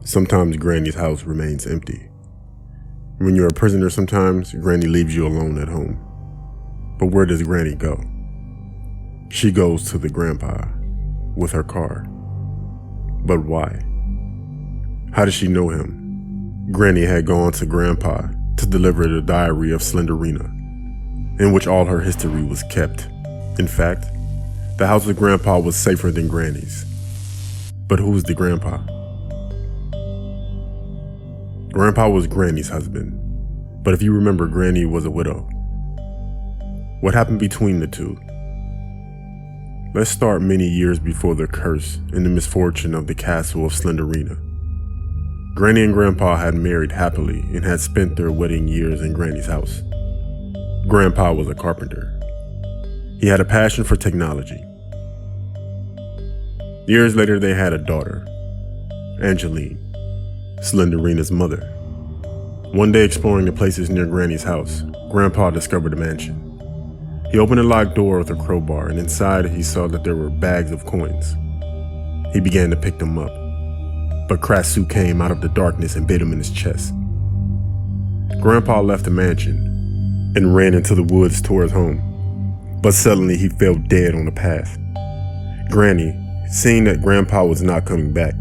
Sometimes Granny's house remains empty. When you're a prisoner, sometimes Granny leaves you alone at home. But where does Granny go? She goes to the grandpa with her car. But why? How does she know him? Granny had gone to Grandpa to deliver the diary of Slendrina, in which all her history was kept. In fact, the house of Grandpa was safer than Granny's. But who was the grandpa? Grandpa was Granny's husband, but if you remember, Granny was a widow. What happened between the two? Let's start many years before the curse and the misfortune of the castle of Slendrina. Granny and Grandpa had married happily and had spent their wedding years in Granny's house. Grandpa was a carpenter. He had a passion for technology. Years later, they had a daughter, Angeline, Slendrina's mother. One day, exploring the places near Granny's house, Grandpa discovered a mansion. He opened a locked door with a crowbar, and inside he saw that there were bags of coins. He began to pick them up, but Krasu came out of the darkness and bit him in his chest. Grandpa left the mansion and ran into the woods towards home, but suddenly he fell dead on the path. Granny, seeing that Grandpa was not coming back,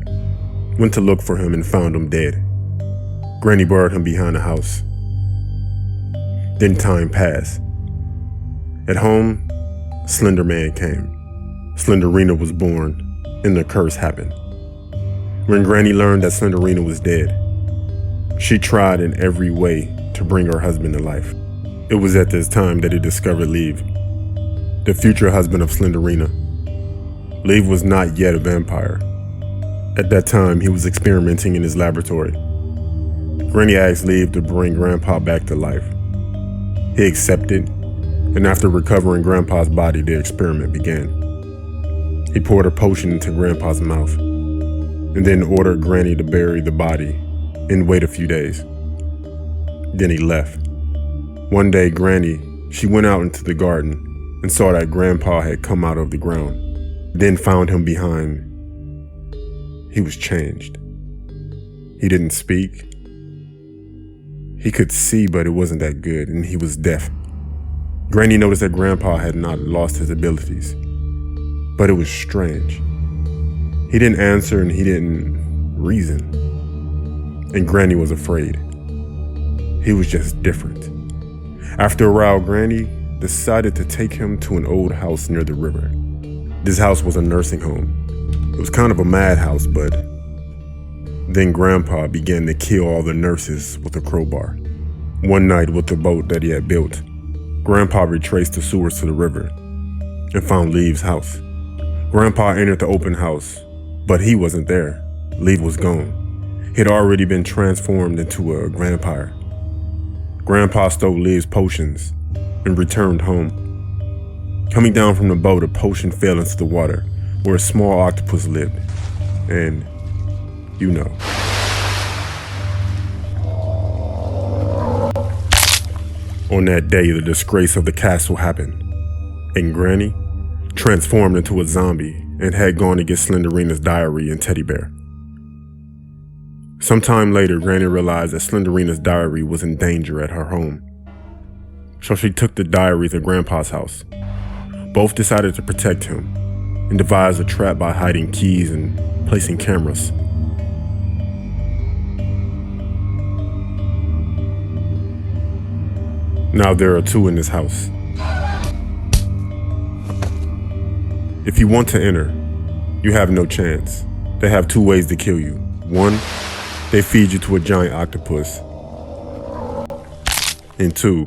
went to look for him and found him dead. Granny buried him behind the house. Then time passed. At home, Slender Man came. Slendrina was born, and the curse happened. When Granny learned that Slendrina was dead, she tried in every way to bring her husband to life. It was at this time that he discovered Lev, the future husband of Slendrina. Lev was not yet a vampire. At that time, he was experimenting in his laboratory. Granny asked Lev to bring Grandpa back to life. He accepted, and after recovering Grandpa's body, the experiment began. He poured a potion into Grandpa's mouth, and then ordered Granny to bury the body and wait a few days. Then he left. One day, Granny, she went out into the garden and saw that Grandpa had come out of the ground, then found him behind. He was changed. He didn't speak. He could see, but it wasn't that good, and he was deaf. Granny noticed that Grandpa had not lost his abilities, but it was strange. He didn't answer and he didn't reason, and Granny was afraid. He was just different. After a while, Granny decided to take him to an old house near the river. This house was a nursing home. It was kind of a madhouse, but then Grandpa began to kill all the nurses with a crowbar. One night, with the boat that he had built, Grandpa retraced the sewers to the river and found Lev's house. Grandpa entered the open house, but he wasn't there. Lev was gone. He had already been transformed into a vampire. Grandpa stole Lev's potions and returned home. Coming down from the boat, a potion fell into the water where a small octopus lived, and you know. On that day, the disgrace of the castle happened, and Granny transformed into a zombie and had gone to get Slendrina's diary and teddy bear. Sometime later, Granny realized that Slendrina's diary was in danger at her home, so she took the diary to Grandpa's house. Both decided to protect him and devised a trap by hiding keys and placing cameras. Now there are two in this house. If you want to enter, you have no chance. They have two ways to kill you. One, they feed you to a giant octopus. And two,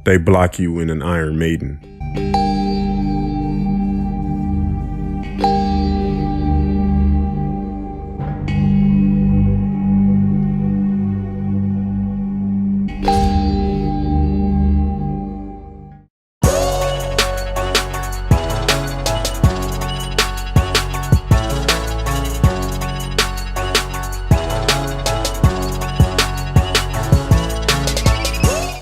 they block you in an Iron Maiden.